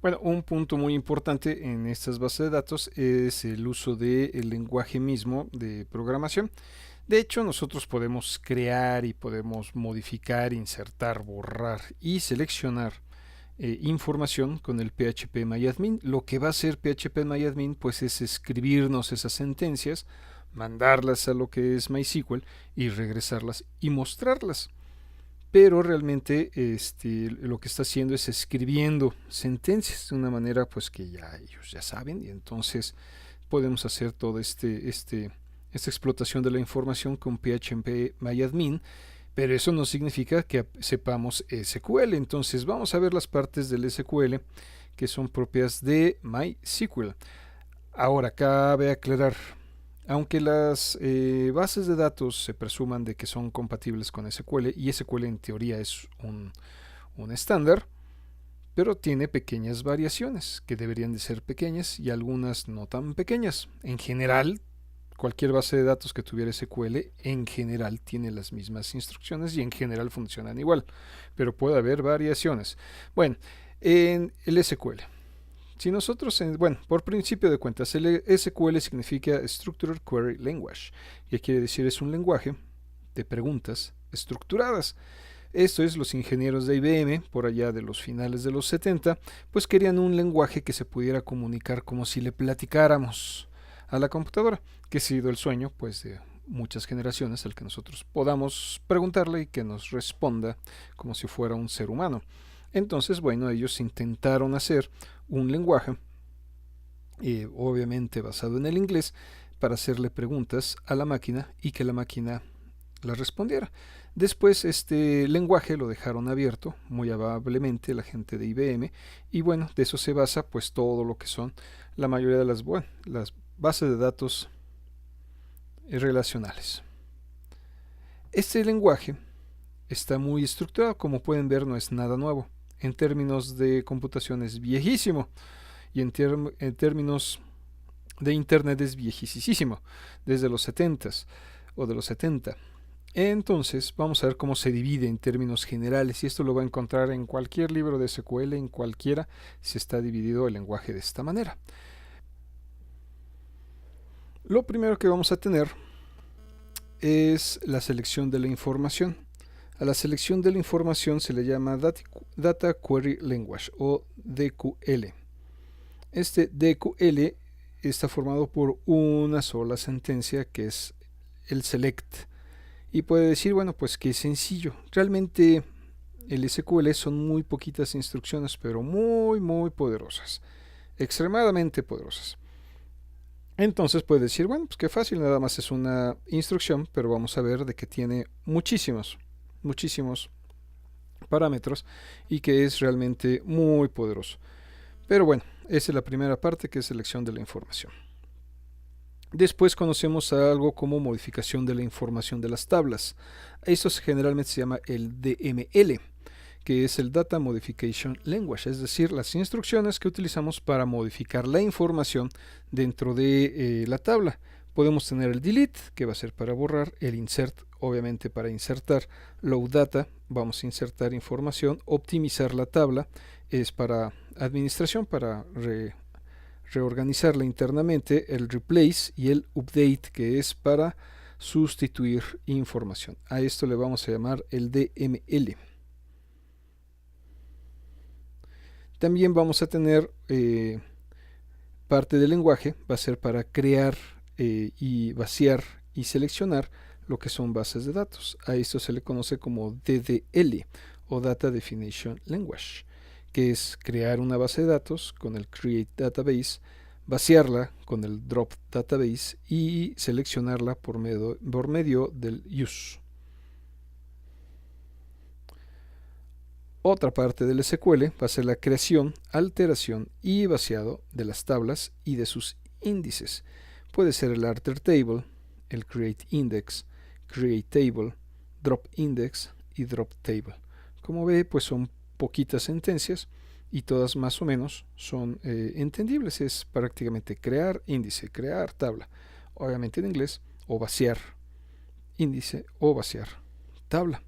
Bueno, un punto muy importante en estas bases de datos es el uso del lenguaje mismo de programación. De hecho, nosotros podemos crear y podemos modificar, insertar, borrar y seleccionar información con el PHP-MyAdmin. Lo que va a hacer PHP-MyAdmin pues es escribirnos esas sentencias, mandarlas a lo que es MySQL y regresarlas y mostrarlas. Pero realmente lo que está haciendo es escribiendo sentencias de una manera pues que ya ellos ya saben, y entonces podemos hacer toda esta explotación de la información con PHP-MyAdmin, pero eso no significa que sepamos SQL. Entonces vamos a ver las partes del SQL que son propias de MySQL. Ahora, cabe aclarar, aunque las bases de datos se presuman de que son compatibles con SQL, y SQL en teoría es un estándar, pero tiene pequeñas variaciones que deberían de ser pequeñas y algunas no tan pequeñas. En general, cualquier base de datos que tuviera SQL en general tiene las mismas instrucciones y en general funcionan igual, pero puede haber variaciones. Bueno, en el SQL. Si nosotros, bueno, por principio de cuentas, el SQL significa Structured Query Language, que quiere decir es un lenguaje de preguntas estructuradas. Esto es, los ingenieros de IBM, por allá de los finales de los 70, pues querían un lenguaje que se pudiera comunicar como si le platicáramos a la computadora, que ha sido el sueño pues de muchas generaciones, al que nosotros podamos preguntarle y que nos responda como si fuera un ser humano. Entonces, bueno, ellos intentaron hacer un lenguaje, obviamente basado en el inglés, para hacerle preguntas a la máquina y que la máquina la respondiera. Después este lenguaje lo dejaron abierto, muy amablemente, la gente de IBM, y bueno, de eso se basa pues todo lo que son la mayoría de las bases de datos relacionales. Este lenguaje está muy estructurado, como pueden ver no es nada nuevo. En términos de computación es viejísimo, y en términos de internet es viejísimo, desde los 70s o de los 70. Entonces vamos a ver cómo se divide en términos generales, y esto lo va a encontrar en cualquier libro de SQL, en cualquiera se está dividido el lenguaje de esta manera. Lo primero que vamos a tener es la selección de la información. A la selección de la información se le llama Data Query Language o DQL. Este DQL está formado por una sola sentencia, que es el select. Y puede decir, bueno, pues que sencillo. Realmente el SQL son muy poquitas instrucciones, pero muy poderosas. Extremadamente poderosas. Entonces puede decir, bueno, pues qué fácil, nada más es una instrucción, pero vamos a ver de que tiene muchísimos parámetros y que es realmente muy poderoso. Pero bueno, esa es la primera parte, que es selección de la información. Después conocemos algo como modificación de la información de las tablas. Esto generalmente se llama el DML, que es el Data Modification Language, es decir, las instrucciones que utilizamos para modificar la información dentro de la tabla. Podemos tener el delete, que va a ser para borrar, el insert, obviamente para insertar, load data, vamos a insertar información, optimizar la tabla, es para administración, para reorganizarla internamente, el replace, y el update, que es para sustituir información. A esto le vamos a llamar el DML. También vamos a tener parte del lenguaje, va a ser para crear y vaciar y seleccionar lo que son bases de datos. A esto se le conoce como DDL o Data Definition Language, que es crear una base de datos con el Create Database, vaciarla con el Drop Database y seleccionarla por medio del Use. Otra parte del SQL va a ser la creación, alteración y vaciado de las tablas y de sus índices. Puede ser el alter table, el create index, create table, drop index y drop table. Como ve, pues son poquitas sentencias y todas más o menos son entendibles. Es prácticamente crear índice, crear tabla, obviamente en inglés, o vaciar índice o vaciar tabla.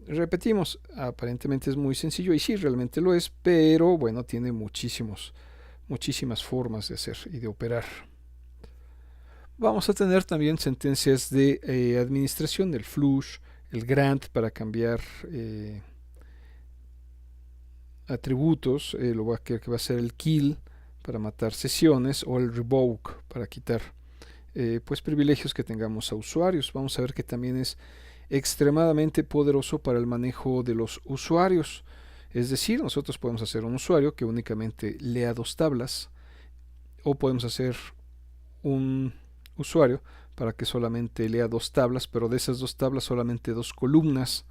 Repetimos, aparentemente es muy sencillo y sí, realmente lo es, pero bueno, tiene muchísimas formas de hacer y de operar. Vamos a tener también sentencias de administración, el flush, el grant para cambiar atributos, que va a ser el kill para matar sesiones o el revoke para quitar pues privilegios que tengamos a usuarios. Vamos a ver que también es extremadamente poderoso para el manejo de los usuarios. Es decir, nosotros podemos hacer un usuario que únicamente lea 2 tablas o podemos hacer un usuario para que solamente lea 2 tablas, pero de esas 2 tablas solamente 2 columnas.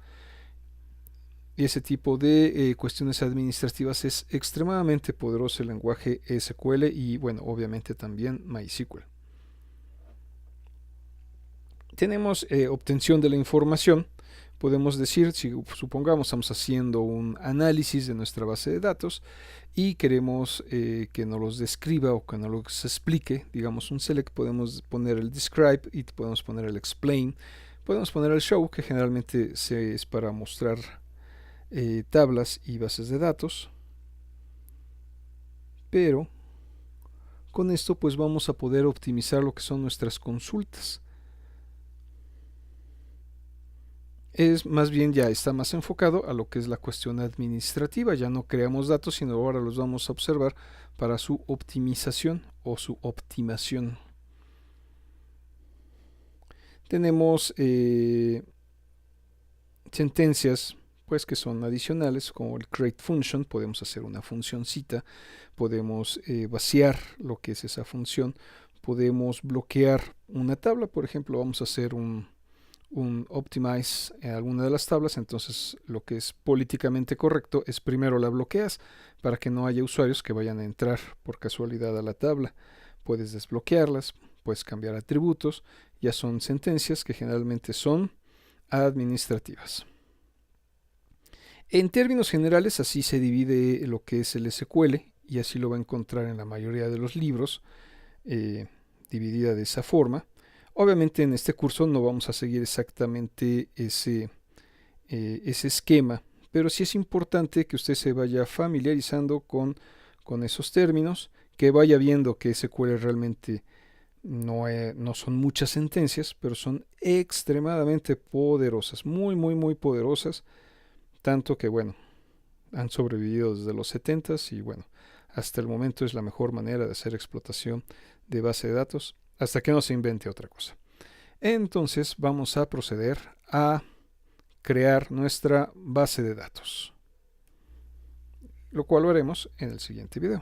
Y ese tipo de cuestiones administrativas es extremadamente poderoso el lenguaje SQL y bueno, obviamente también MySQL. Tenemos obtención de la información. Podemos decir, si supongamos estamos haciendo un análisis de nuestra base de datos y queremos que nos los describa o que nos los explique, digamos un select, podemos poner el describe y podemos poner el explain, podemos poner el show, que generalmente es para mostrar tablas y bases de datos, pero con esto pues vamos a poder optimizar lo que son nuestras consultas. Es más bien ya está más enfocado a lo que es la cuestión administrativa. Ya no creamos datos, sino ahora los vamos a observar para su optimización o su optimación. Tenemos sentencias pues que son adicionales, como el create function. Podemos hacer una funcioncita, podemos vaciar lo que es esa función, podemos bloquear una tabla. Por ejemplo, vamos a hacer un optimize en alguna de las tablas, entonces lo que es políticamente correcto es primero la bloqueas para que no haya usuarios que vayan a entrar por casualidad a la tabla. Puedes desbloquearlas, puedes cambiar atributos, ya son sentencias que generalmente son administrativas. En términos generales, así se divide lo que es el SQL y así lo va a encontrar en la mayoría de los libros, dividida de esa forma. Obviamente en este curso no vamos a seguir exactamente ese esquema, pero sí es importante que usted se vaya familiarizando con esos términos, que vaya viendo que SQL realmente no son muchas sentencias, pero son extremadamente poderosas, muy poderosas, tanto que bueno, han sobrevivido desde los 70s y bueno, hasta el momento es la mejor manera de hacer explotación de base de datos, hasta que no se invente otra cosa. Entonces vamos a proceder a crear nuestra base de datos, lo cual lo haremos en el siguiente video.